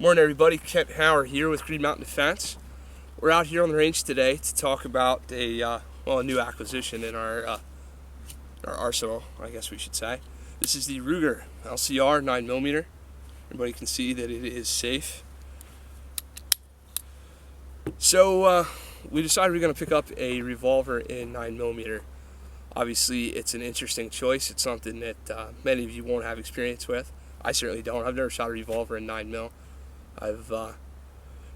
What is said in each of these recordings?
Morning everybody, Kent Howard here with Green Mountain Defense. We're out here on the range today to talk about a new acquisition in our arsenal, I guess we should say. This is the Ruger LCR 9mm. Everybody can see that it is safe. So we decided we're going to pick up a revolver in 9mm. Obviously it's an interesting choice. It's something that many of you won't have experience with. I certainly don't. I've never shot a revolver in 9mm. I've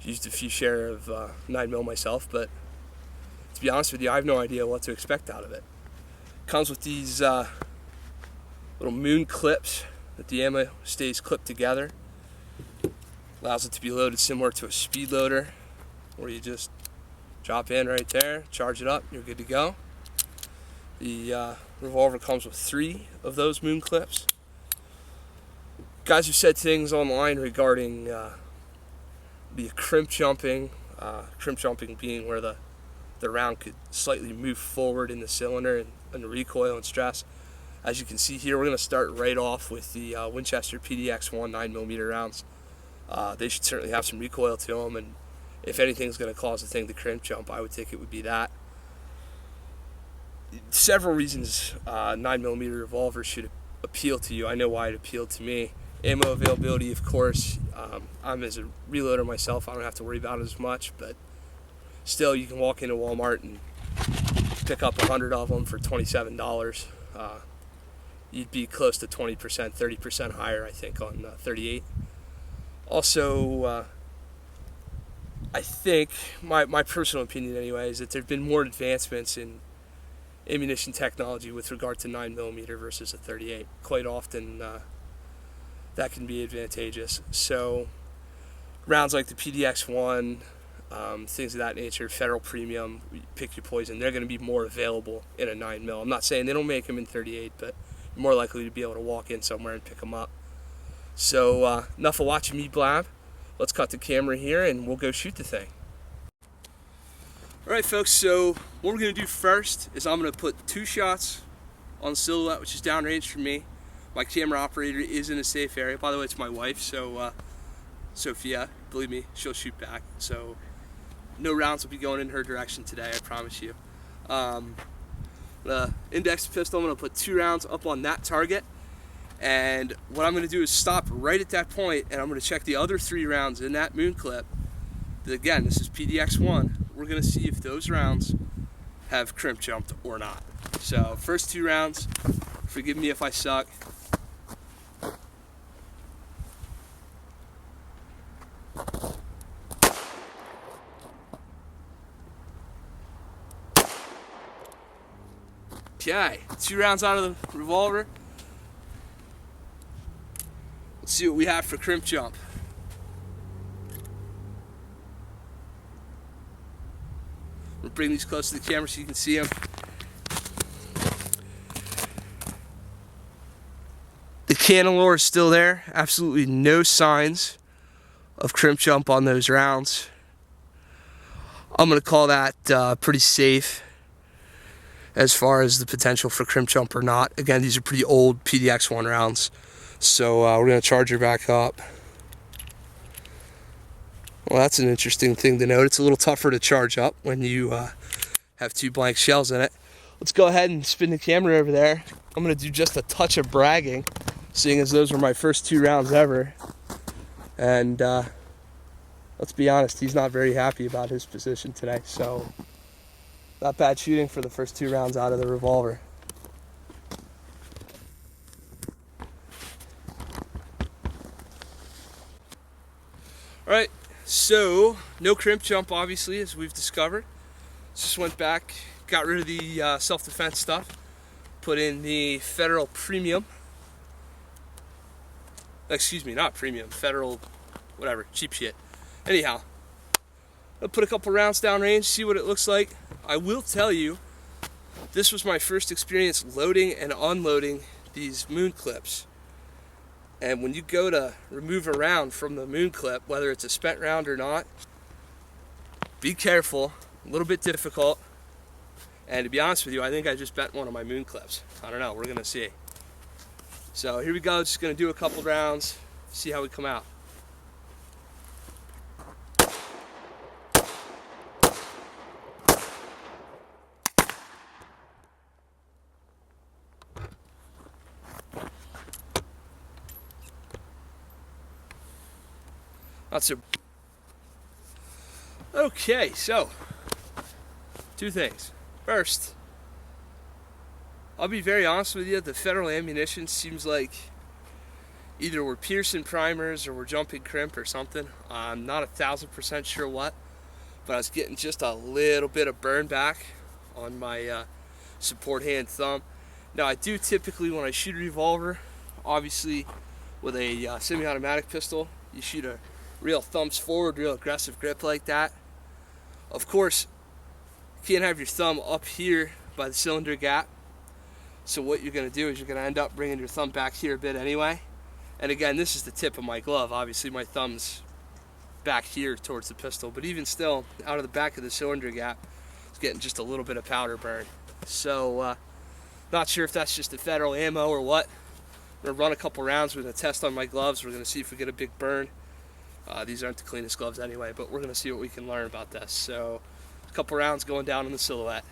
used a few share of 9mm myself, but to be honest with you, I have no idea what to expect out of it. Comes with these little moon clips that the ammo stays clipped together. Allows it to be loaded similar to a speed loader, where you just drop in right there, charge it up, you're good to go. The revolver comes with 3 of those moon clips. Guys have said things online regarding the crimp jumping being where the round could slightly move forward in the cylinder and the recoil and stress. As you can see here, we're going to start right off with the Winchester PDX-1 9mm rounds. They should certainly have some recoil to them, and if anything's going to cause the thing to crimp jump, I would think it would be that. Several reasons 9mm revolvers should appeal to you. I know why it appealed to me. Ammo availability, of course. I'm as a reloader myself, I don't have to worry about it as much, but still, you can walk into Walmart and pick up 100 of them for $27. You'd be close to 20%, 30% higher, I think, on 38. Also, I think, my personal opinion anyway, is that there have been more advancements in ammunition technology with regard to 9mm versus a 38. Quite often, that can be advantageous. So rounds like the PDX-1, things of that nature, Federal Premium, pick your poison, they're going to be more available in a 9mm. I'm not saying they don't make them in 38, but you're more likely to be able to walk in somewhere and pick them up. So enough of watching me blab. Let's cut the camera here and we'll go shoot the thing. Alright folks, so what we're going to do first is I'm going to put 2 shots on the silhouette, which is downrange from me. My camera operator is in a safe area. By the way, it's my wife, so Sophia, believe me, she'll shoot back. So no rounds will be going in her direction today, I promise you. The index pistol, I'm going to put 2 rounds up on that target. And what I'm going to do is stop right at that point, and I'm going to check the other 3 rounds in that moon clip. Again, this is PDX-1. We're going to see if those rounds have crimp jumped or not. So first 2 rounds, forgive me if I suck. Okay, 2 rounds out of the revolver. Let's see what we have for crimp jump. We'll bring these close to the camera so you can see them. The cannelore is still there. Absolutely no signs of crimp jump on those rounds. I'm going to call that pretty safe as far as the potential for crimp jump or not. Again, these are pretty old PDX-1 rounds. So we're going to charge her back up. Well, that's an interesting thing to note. It's a little tougher to charge up when you have 2 blank shells in it. Let's go ahead and spin the camera over there. I'm going to do just a touch of bragging, seeing as those were my first 2 rounds ever. And let's be honest, he's not very happy about his position today. So not bad shooting for the first 2 rounds out of the revolver. Alright, so no crimp jump obviously, as we've discovered. Just went back, got rid of the self-defense stuff, put in the Federal Premium. Excuse me, not Premium, Federal, whatever, cheap shit. Anyhow, I'll put a couple rounds downrange, see what it looks like. I will tell you, this was my first experience loading and unloading these moon clips. And when you go to remove a round from the moon clip, whether it's a spent round or not, be careful, a little bit difficult. And to be honest with you, I think I just bent one of my moon clips. I don't know, we're gonna see. So here we go, just gonna do a couple rounds, see how we come out. Not so. Okay, so 2 things. First, I'll be very honest with you, the federal ammunition seems like either we're piercing primers or we're jumping crimp or something. I'm not 1,000% sure what, but I was getting just a little bit of burn back on my support hand thumb. Now I do typically, when I shoot a revolver, obviously with a semi-automatic pistol, you shoot a real thumbs forward, real aggressive grip like that. Of course, you can't have your thumb up here by the cylinder gap. So what you're going to do is you're going to end up bringing your thumb back here a bit anyway. And again, this is the tip of my glove. Obviously my thumb's back here towards the pistol, but even still, out of the back of the cylinder gap, it's getting just a little bit of powder burn. So not sure if that's just the federal ammo or what. We're going to run a couple rounds. We're going to test on my gloves. We're going to see if we get a big burn. These aren't the cleanest gloves anyway, but we're going to see what we can learn about this. So a couple rounds going down in the silhouette.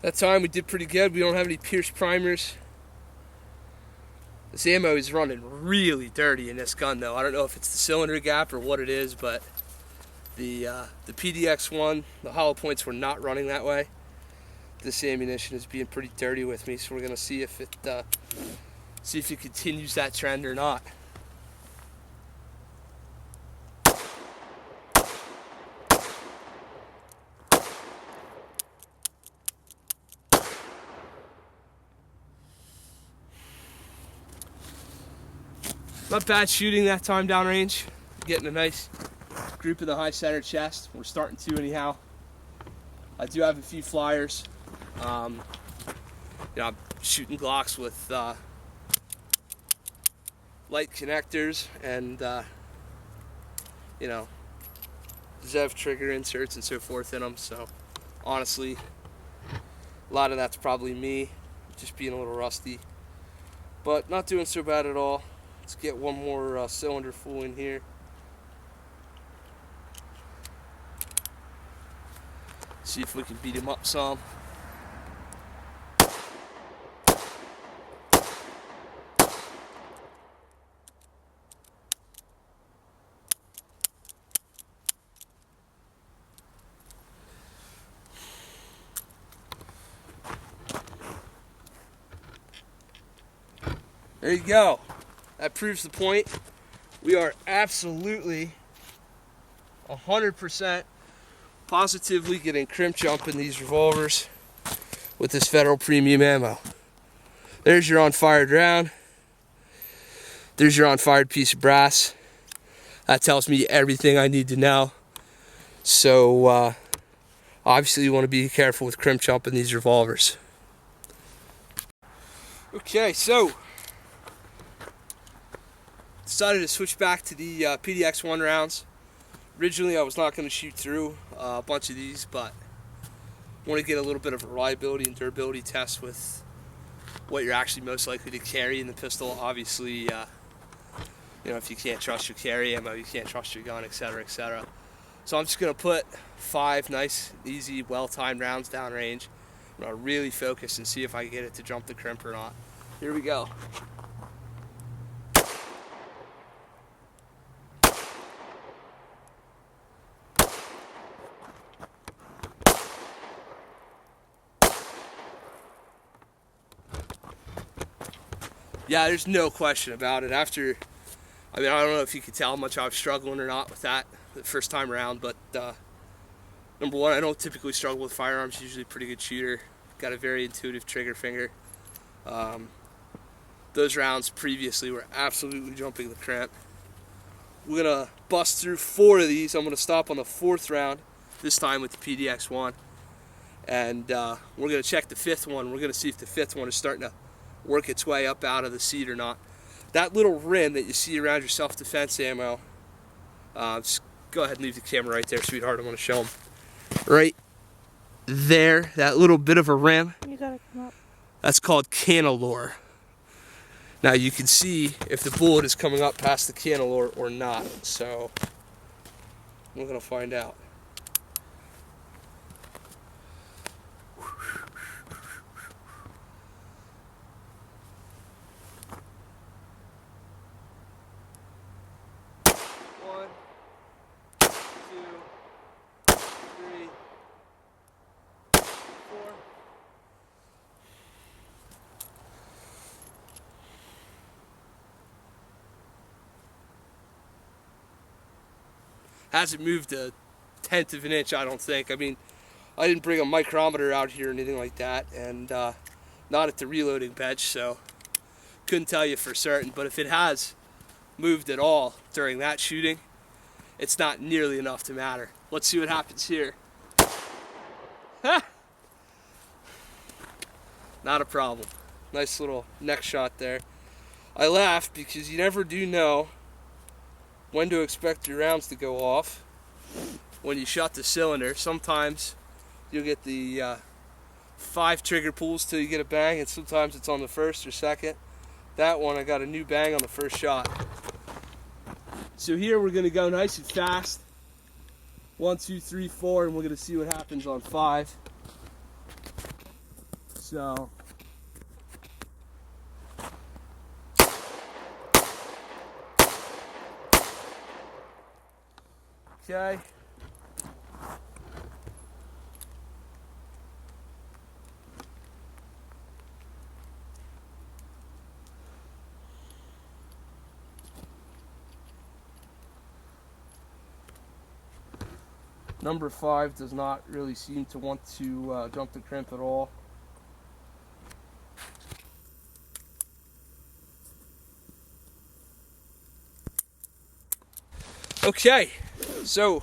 That time we did pretty good. We don't have any pierced primers. This ammo is running really dirty in this gun though. I don't know if it's the cylinder gap or what it is, but the PDX-1, the hollow points were not running that way. This ammunition is being pretty dirty with me, so we're gonna see if it continues that trend or not. Not bad shooting that time downrange. Getting a nice group in the high center chest. We're starting to anyhow. I do have a few flyers. I'm shooting Glocks with light connectors and Zev trigger inserts and so forth in them. So honestly, a lot of that's probably me just being a little rusty, but not doing so bad at all. Let's get one more cylinder full in here. See if we can beat him up some. There you go. That proves the point. We are absolutely 100% positively getting crimp jump in these revolvers with this federal premium ammo. There's your on-fired round. There's your on-fired piece of brass. That tells me everything I need to know. So obviously you want to be careful with crimp jump in these revolvers. Okay, so decided to switch back to the PDX-1 rounds. Originally I was not going to shoot through a bunch of these, but I want to get a little bit of a reliability and durability test with what you're actually most likely to carry in the pistol. Obviously, if you can't trust your carry ammo, you can't trust your gun, etc., etc. So I'm just going to put 5 nice, easy, well-timed rounds downrange. I'm going to really focus and see if I can get it to jump the crimp or not. Here we go. Yeah, there's no question about it. I don't know if you could tell how much I was struggling or not with that the first time around, but number one, I don't typically struggle with firearms. Usually a pretty good shooter. Got a very intuitive trigger finger. Those rounds previously were absolutely jumping the crimp. We're going to bust through 4 of these. I'm going to stop on the 4th round, this time with the PDX-1. And we're going to check the 5th one. We're going to see if the 5th one is starting to work its way up out of the seat or not. That little rim that you see around your self-defense ammo, just go ahead and leave the camera right there, sweetheart. I want to show them. Right there, that little bit of a rim, You gotta come up. that's called canalore. Now you can see if the bullet is coming up past the cantle or not, so we're going to find out. One, two, three, four. Hasn't moved a tenth of an inch, I don't think. I mean, I didn't bring a micrometer out here or anything like that, and not at the reloading bench, so couldn't tell you for certain. But if it has moved at all during that shooting, it's not nearly enough to matter. Let's see what happens here. Not a problem. Nice little neck shot there. I laughed because you never do know when to expect your rounds to go off when you shut the cylinder. Sometimes you'll get the 5 trigger pulls till you get a bang, and sometimes it's on the first or second. That one, I got a new bang on the first shot. So here we're going to go nice and fast. 1, 2, 3, 4, and we're going to see what happens on 5. So okay. Number 5 does not really seem to want to jump the crimp at all. Okay, so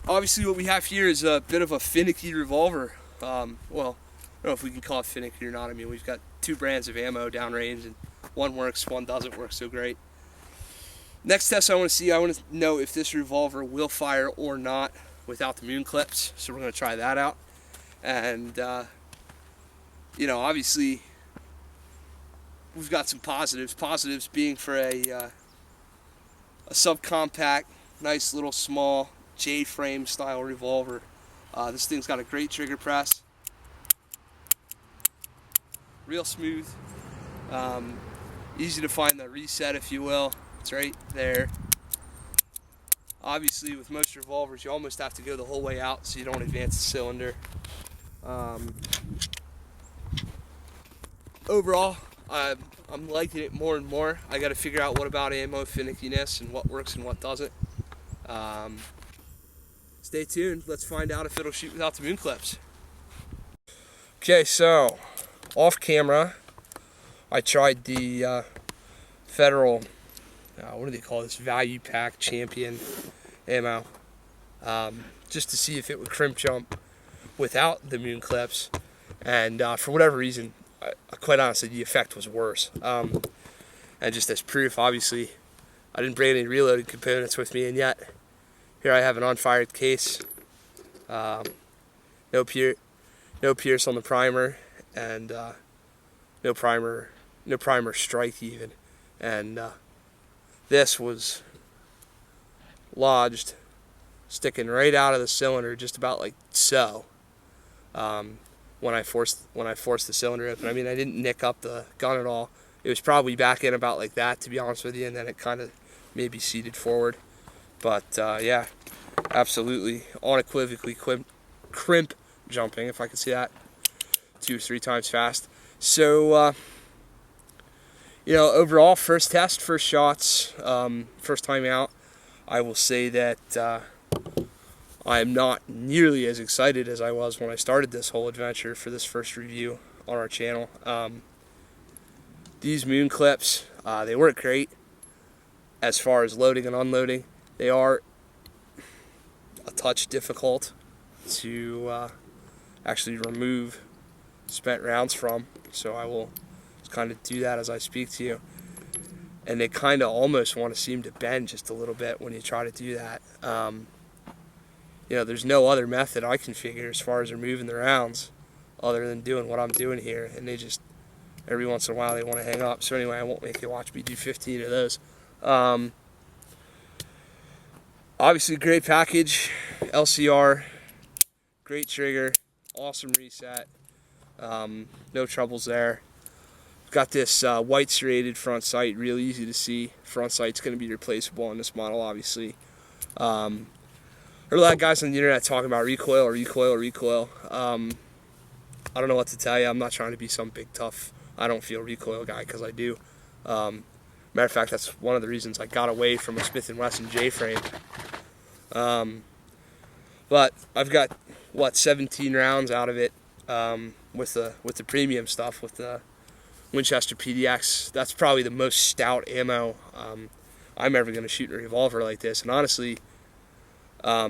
obviously what we have here is a bit of a finicky revolver. Well, I don't know if we can call it finicky or not. I mean, we've got 2 brands of ammo downrange, and one works, one doesn't work so great. Next test I want to know if this revolver will fire or not without the moon clips. So we're going to try that out. And, you know, obviously we've got some positives. Positives being for a subcompact, nice little small J-frame style revolver. This thing's got a great trigger press. Real smooth. Easy to find the reset, if you will. It's right there. Obviously, with most revolvers, you almost have to go the whole way out so you don't advance the cylinder. Overall, I'm liking it more and more. I got to figure out what about ammo finickiness and what works and what doesn't. Stay tuned. Let's find out if it'll shoot without the moon clips. Okay, so off camera, I tried the Federal, what do they call this, value pack champion ammo, just to see if it would crimp jump without the moon clips, and for whatever reason, quite honestly, the effect was worse. And just as proof, obviously, I didn't bring any reloading components with me, and yet here I have an unfired case, no pierce on the primer, and no primer strike even, and this was lodged, sticking right out of the cylinder, just about like so. When I forced the cylinder open, I mean, I didn't nick up the gun at all. It was probably back in about like that, to be honest with you, and then it kind of maybe seated forward. But yeah, absolutely unequivocally crimp jumping, if I could see that 2 or 3 times fast. So you know, overall, first test, first shots, first time out, I will say that I am not nearly as excited as I was when I started this whole adventure for this first review on our channel. These moon clips, they work great as far as loading and unloading. They are a touch difficult to actually remove spent rounds from, so I will kind of do that as I speak to you. And they kind of almost want to seem to bend just a little bit when you try to do that. You know, there's no other method I can figure as far as removing the rounds other than doing what I'm doing here, and they just every once in a while they want to hang up. So anyway, I won't make you watch me do 15 of those. Obviously, great package, LCR, great trigger, awesome reset, no troubles there. Got this white serrated front sight, real easy to see. Front sight's going to be replaceable on this model, obviously. Heard a lot of guys on the internet talking about recoil. I don't know what to tell you. I'm not trying to be some big tough, I don't feel recoil guy, because I do. Matter of fact, that's one of the reasons I got away from a Smith & Wesson J-frame. But I've got, 17 rounds out of it with the premium stuff, with the Winchester PDX. That's probably the most stout ammo I'm ever going to shoot in a revolver like this. And honestly,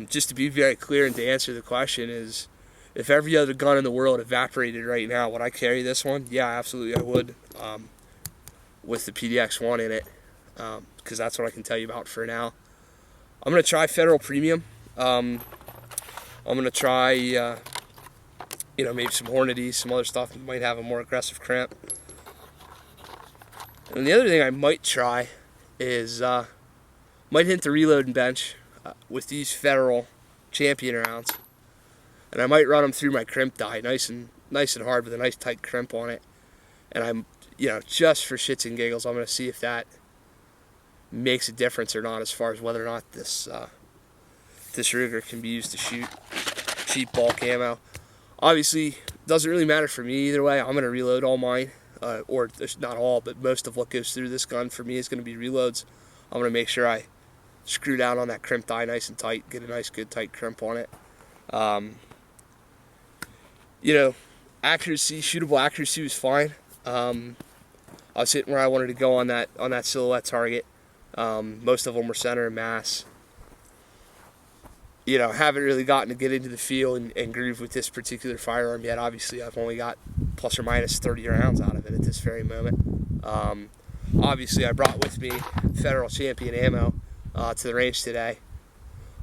just to be very clear and to answer the question is, if every other gun in the world evaporated right now, would I carry this one? Yeah, absolutely I would, with the PDX-1 in it, because that's what I can tell you about for now. I'm going to try Federal Premium. I'm going to try, maybe some Hornady, some other stuff that might have a more aggressive crimp. And the other thing I might try is, might hit the reloading bench with these Federal Champion rounds. And I might run them through my crimp die, nice and hard with a nice tight crimp on it. And I'm, just for shits and giggles, I'm going to see if that makes a difference or not, as far as whether or not this Ruger can be used to shoot cheap bulk ammo. Obviously, doesn't really matter for me either way. I'm going to reload all mine, or not all, but most of what goes through this gun for me is going to be reloads. I'm going to make sure I screw down on that crimp die nice and tight, get a nice good tight crimp on it. Accuracy, shootable accuracy was fine. I was hitting where I wanted to go on that silhouette target. Most of them were center and mass. Haven't really gotten to get into the feel and groove with this particular firearm yet. Obviously, I've only got plus or minus 30 rounds out of it at this very moment. Obviously, I brought with me Federal Champion ammo to the range today.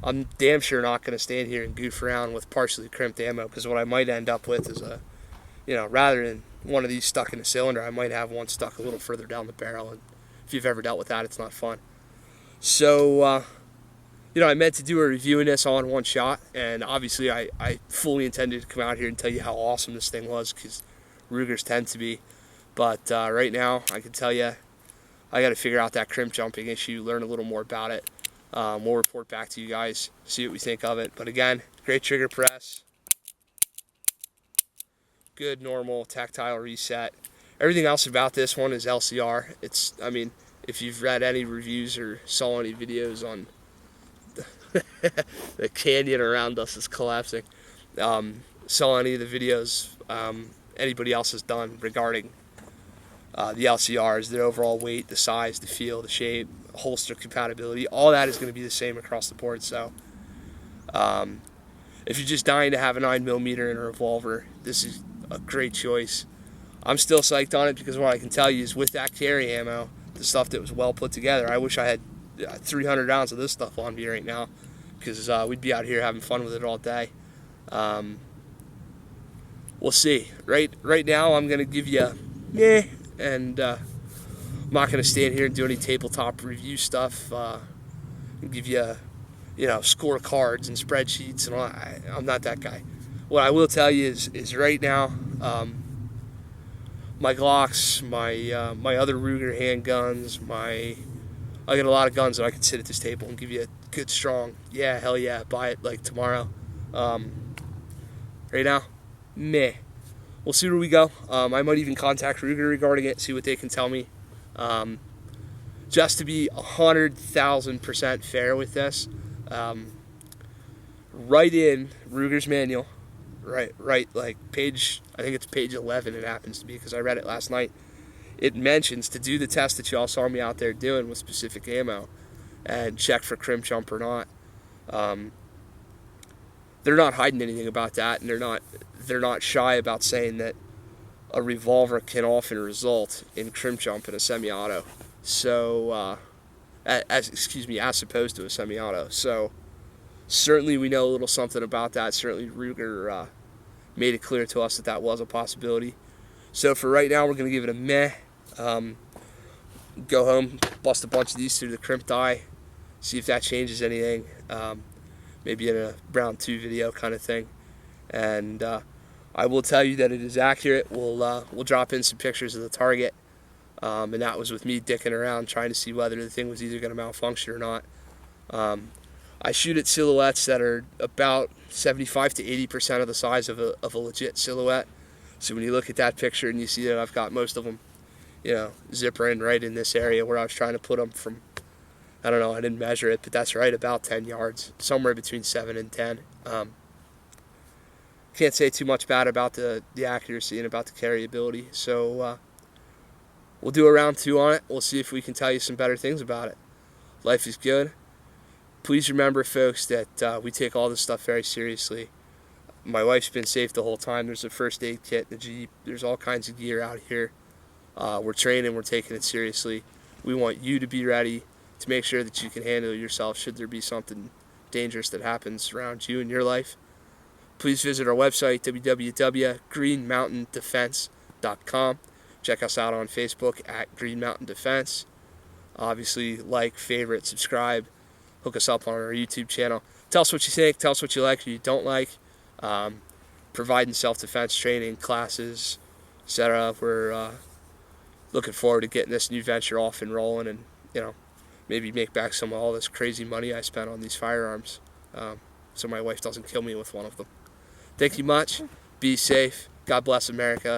I'm damn sure not going to stand here and goof around with partially crimped ammo, because what I might end up with is rather than one of these stuck in a cylinder, I might have one stuck a little further down the barrel. And if you've ever dealt with that, it's not fun. So, I meant to do a review in this all in one shot, and obviously I fully intended to come out here and tell you how awesome this thing was, because Rugers tend to be. But right now, I can tell you, I got to figure out that crimp jumping issue, learn a little more about it. We'll report back to you guys, see what we think of it. But again, great trigger press, good normal tactile reset. Everything else about this one is LCR. If you've read any reviews or saw any videos on the canyon around us is collapsing, saw any of the videos anybody else has done regarding the LCRs, the overall weight, the size, the feel, the shape, holster compatibility, all that is going to be the same across the board. So if you're just dying to have a 9mm in a revolver, this is a great choice. I'm still psyched on it, because what I can tell you is, with that carry ammo, the stuff that was well put together, I wish I had 300 rounds of this stuff on me right now, because we'd be out here having fun with it all day. We'll see. Right now, I'm going to give you meh, and I'm not going to stand here and do any tabletop review stuff. And give you, scorecards and spreadsheets and all. I'm not that guy. What I will tell you is right now, my Glocks, my other Ruger handguns, I got a lot of guns that I can sit at this table and give you a good strong, yeah, hell yeah, buy it like tomorrow. Right now, meh. We'll see where we go. I might even contact Ruger regarding it, see what they can tell me. Just to be 100,000% fair with this, right in Ruger's manual, right, like page, I think it's page 11 it happens to be, because I read it last night. It mentions to do the test that y'all saw me out there doing with specific ammo and check for crimp jump or not. They're not hiding anything about that, and they're not shy about saying that a revolver can often result in crimp jump in a semi-auto. So, as opposed to a semi-auto. So, certainly we know a little something about that. Certainly Ruger made it clear to us that was a possibility. So for right now, we're going to give it a meh. Go home, bust a bunch of these through the crimp die, see if that changes anything. Maybe in a round 2 video kind of thing. And I will tell you that it is accurate. We'll drop in some pictures of the target. And that was with me dicking around trying to see whether the thing was either going to malfunction or not. I shoot at silhouettes that are about 75 to 80% of the size of a legit silhouette. So when you look at that picture and you see that I've got most of them, zippering right in this area where I was trying to put them from, I don't know, I didn't measure it, but that's right about 10 yards, somewhere between 7 and 10. Can't say too much bad about the accuracy and about the carryability. So we'll do a round 2 on it. We'll see if we can tell you some better things about it. Life is good. Please remember, folks, that we take all this stuff very seriously. My wife's been safe the whole time. There's a first aid kit in the Jeep. There's all kinds of gear out here. We're training. We're taking it seriously. We want you to be ready to make sure that you can handle yourself should there be something dangerous that happens around you in your life. Please visit our website, www.greenmountaindefense.com. Check us out on Facebook at Green Mountain Defense. Obviously, like, favorite, subscribe. Hook us up on our YouTube channel. Tell us what you think. Tell us what you like or you don't like. Providing self-defense training, classes, etc. We're looking forward to getting this new venture off and rolling and, maybe make back some of all this crazy money I spent on these firearms so my wife doesn't kill me with one of them. Thank you much. Be safe. God bless America.